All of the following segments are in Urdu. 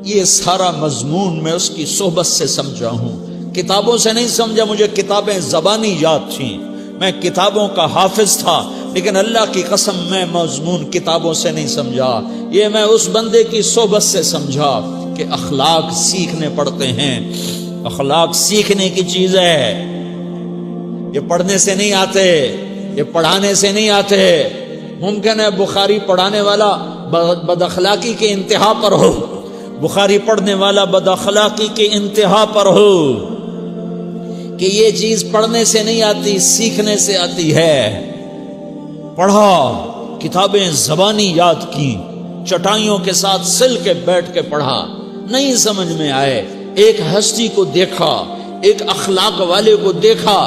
یہ سارا مضمون میں اس کی صحبت سے سمجھا ہوں، کتابوں سے نہیں سمجھا۔ مجھے کتابیں زبانی یاد تھیں، میں کتابوں کا حافظ تھا، لیکن اللہ کی قسم میں مضمون کتابوں سے نہیں سمجھا، یہ میں اس بندے کی صحبت سے سمجھا کہ اخلاق سیکھنے پڑتے ہیں۔ اخلاق سیکھنے کی چیز ہے، یہ پڑھنے سے نہیں آتے، یہ پڑھانے سے نہیں آتے۔ ممکن ہے بخاری پڑھانے والا بد اخلاقی کے انتہا پر ہو، بخاری پڑھنے والا بد اخلاقی کے انتہا پر ہو، کہ یہ چیز پڑھنے سے نہیں آتی، سیکھنے سے آتی ہے۔ پڑھا، کتابیں زبانی یاد کی، چٹائیوں کے ساتھ سل کے بیٹھ کے پڑھا، نہیں سمجھ میں آئے، ایک ہستی کو دیکھا، ایک اخلاق والے کو دیکھا،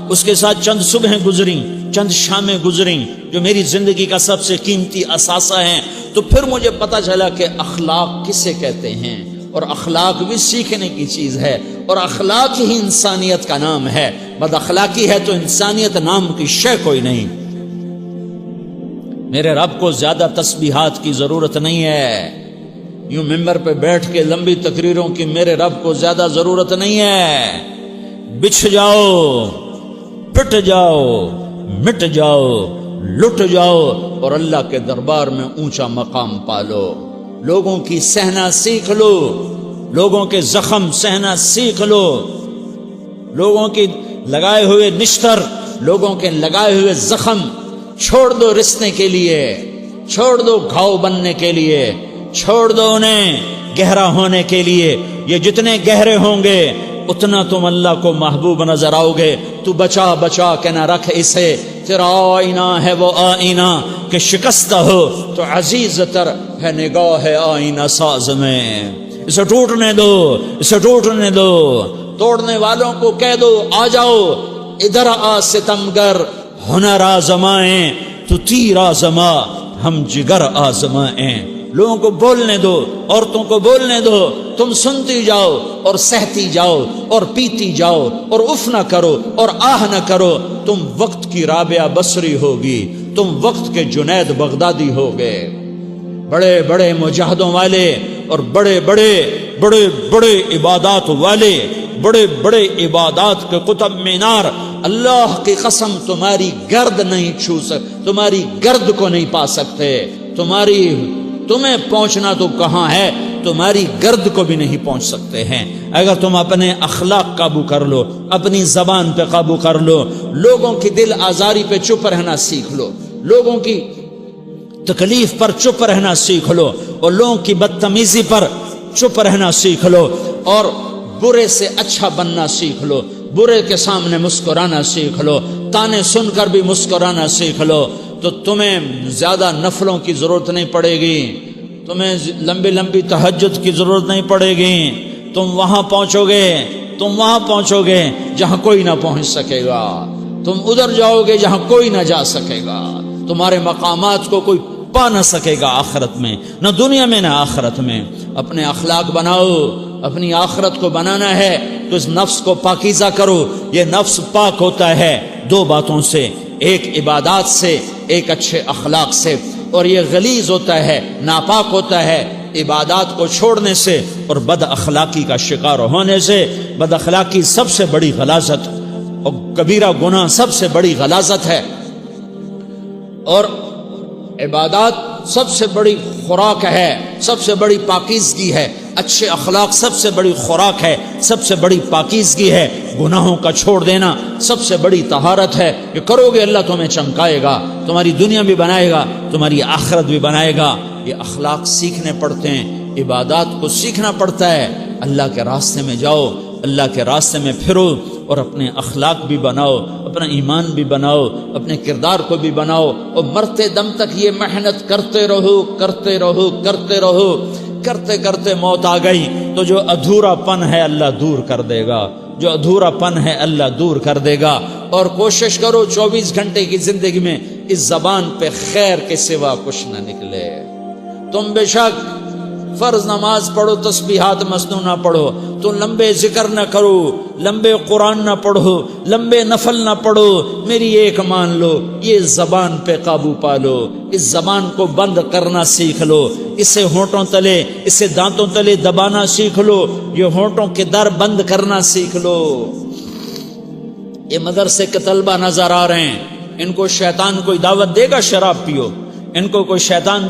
اس کے ساتھ چند صبحیں گزریں، چند شامیں گزریں جو میری زندگی کا سب سے قیمتی اثاثہ ہیں، تو پھر مجھے پتا چلا کہ اخلاق کسے کہتے ہیں، اور اخلاق بھی سیکھنے کی چیز ہے، اور اخلاق ہی انسانیت کا نام ہے۔ بد اخلاقی ہے تو انسانیت نام کی شے کوئی نہیں۔ میرے رب کو زیادہ تسبیحات کی ضرورت نہیں ہے، یوں ممبر پہ بیٹھ کے لمبی تقریروں کی میرے رب کو زیادہ ضرورت نہیں ہے۔ بچھ جاؤ، پٹ جاؤ، مٹ جاؤ، لٹ جاؤ، اور اللہ کے دربار میں اونچا مقام پالو۔ لوگوں کی سہنا سیکھ لو، لوگوں کے زخم سہنا سیکھ لو، لوگوں کی لگائے ہوئے نشتر، لوگوں کے لگائے ہوئے زخم چھوڑ دو رسنے کے لیے، چھوڑ دو گھاؤ بننے کے لیے، چھوڑ دو انہیں گہرا ہونے کے لیے۔ یہ جتنے گہرے ہوں گے اتنا تم اللہ کو محبوب نظر آؤ گے۔ تو بچا بچا کے نہ رکھ اسے، تیرا آئینہ ہے وہ آئینہ کہ شکستہ ہو تو عزیز تر ہے نگاہ آئینہ ساز میں۔ اسے ٹوٹنے دو، اسے ٹوٹنے دو، توڑنے والوں کو کہہ دو آ جاؤ ادھر آ ستمگر، ہنر آزمائیں تو تیر آزما، ہم جگر آزمائیں۔ لوگوں کو بولنے دو، عورتوں کو بولنے دو، تم سنتی جاؤ اور سہتی جاؤ اور پیتی جاؤ اور اف نہ کرو اور آہ نہ کرو۔ تم وقت کی رابعہ بصری ہوگی، تم وقت کے جنید بغدادی ہوگے۔ بڑے بڑے مجاہدوں والے اور بڑے بڑے بڑے بڑے عبادات والے، بڑے بڑے عبادات کے قطب مینار، اللہ کی قسم تمہاری گرد نہیں چھو سکتے، تمہاری گرد کو نہیں پا سکتے۔ تمہیں پہنچنا تو کہاں ہے، تمہاری گرد کو بھی نہیں پہنچ سکتے ہیں۔ اگر تم اپنے اخلاق قابو کر لو، اپنی زبان پہ قابو کر لو، لوگوں کی دل آزاری پہ چپ رہنا سیکھ لو، لوگوں کی تکلیف پر چپ رہنا سیکھ لو، اور لوگوں کی بدتمیزی پر چپ رہنا سیکھ لو، اور برے سے اچھا بننا سیکھ لو، برے کے سامنے مسکرانا سیکھ لو، تانے سن کر بھی مسکرانا سیکھ لو، تو تمہیں زیادہ نفلوں کی ضرورت نہیں پڑے گی، تمہیں لمبی لمبی تہجد کی ضرورت نہیں پڑے گی۔ تم وہاں پہنچو گے جہاں کوئی نہ پہنچ سکے گا، تم ادھر جاؤ گے جہاں کوئی نہ جا سکے گا، تمہارے مقامات کو کوئی پا نہ سکے گا آخرت میں، نہ دنیا میں نہ آخرت میں۔ اپنے اخلاق بناؤ، اپنی آخرت کو بنانا ہے تو اس نفس کو پاکیزہ کرو۔ یہ نفس پاک ہوتا ہے دو باتوں سے، ایک عبادات سے، ایک اچھے اخلاق سے، اور یہ غلیظ ہوتا ہے، ناپاک ہوتا ہے عبادات کو چھوڑنے سے اور بد اخلاقی کا شکار ہونے سے۔ بد اخلاقی سب سے بڑی غلاظت اور کبیرہ گناہ سب سے بڑی غلاظت ہے، اور عبادات سب سے بڑی خوراک ہے، سب سے بڑی پاکیزگی ہے۔ اچھے اخلاق سب سے بڑی خوراک ہے، سب سے بڑی پاکیزگی ہے۔ گناہوں کا چھوڑ دینا سب سے بڑی طہارت ہے۔ یہ کرو گے اللہ تمہیں چمکائے گا، تمہاری دنیا بھی بنائے گا، تمہاری آخرت بھی بنائے گا۔ یہ اخلاق سیکھنے پڑتے ہیں، عبادات کو سیکھنا پڑتا ہے۔ اللہ کے راستے میں جاؤ، اللہ کے راستے میں پھرو، اور اپنے اخلاق بھی بناؤ، اپنا ایمان بھی بناؤ، اپنے کردار کو بھی بناؤ، اور مرتے دم تک یہ محنت کرتے رہو، کرتے رہو، کرتے رہو۔ کرتے کرتے موت آ گئی تو جو ادھورا پن ہے اللہ دور کر دے گا، جو ادھورا پن ہے اللہ دور کر دے گا۔ اور کوشش کرو 24 گھنٹے کی زندگی میں اس زبان پہ خیر کے سوا کچھ نہ نکلے۔ تم بے شک فرض نماز پڑھو، تسبیحات مسنون نہ پڑھو، تو لمبے ذکر نہ کرو، لمبے قرآن نہ پڑھو، لمبے نفل نہ پڑھو، میری ایک مان لو، یہ زبان پہ قابو پالو، اس زبان کو بند کرنا سیکھ لو، اسے ہونٹوں تلے، اسے دانتوں تلے دبانا سیکھ لو، یہ ہونٹوں کے در بند کرنا سیکھ لو۔ یہ مدرسے کے طلبہ نظر آ رہے ہیں، ان کو شیطان کوئی دعوت دے گا شراب پیو، ان کو کوئی شیطان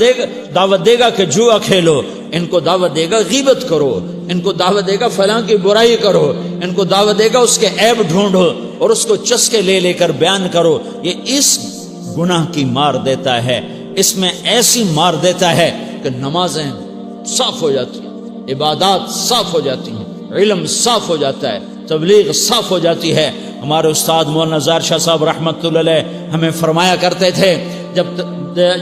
دعوت دے گا کہ جوا کھیلو، ان کو دعوت دے گا غیبت کرو، ان کو دعوت دے گا فلاں کی برائی کرو، ان کو دعوت دے گا اس کے عیب ڈھونڈو اور اس کو چسکے لے لے کر بیان کرو۔ یہ اس گناہ کی مار دیتا ہے، اس میں ایسی مار دیتا ہے کہ نمازیں صاف ہو جاتی ہیں، عبادات صاف ہو جاتی ہیں، علم صاف ہو جاتا ہے، تبلیغ صاف ہو جاتی ہے۔ ہمارے استاد مولانا زار شاہ صاحب رحمۃ اللہ علیہ ہمیں فرمایا کرتے تھے،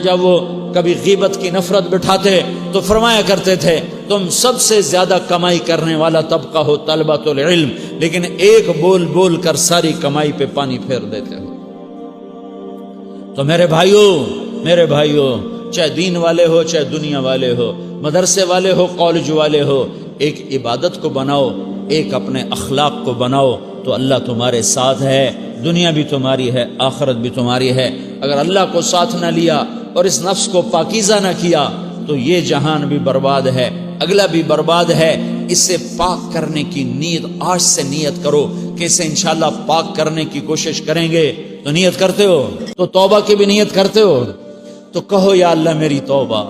جب وہ کبھی غیبت کی نفرت بٹھاتے تو فرمایا کرتے تھے تم سب سے زیادہ کمائی کرنے والا طبقہ ہو طلبۃ العلم، لیکن ایک بول بول کر ساری کمائی پہ پانی پھیر دیتے ہو۔ تو میرے بھائیوں چاہے دین والے ہو چاہے دنیا والے ہو، مدرسے والے ہو کالج والے ہو، ایک عبادت کو بناؤ، ایک اپنے اخلاق کو بناؤ تو اللہ تمہارے ساتھ ہے، دنیا بھی تمہاری ہے، آخرت بھی تمہاری ہے۔ اگر اللہ کو ساتھ نہ لیا اور اس نفس کو پاکیزہ نہ کیا تو یہ جہان بھی برباد ہے، اگلا بھی برباد ہے۔ اسے پاک کرنے کی نیت آج سے نیت کرو کہ اسے انشاءاللہ پاک کرنے کی کوشش کریں گے۔ تو نیت کرتے ہو تو توبہ کی بھی نیت کرتے ہو تو کہو یا اللہ میری توبہ،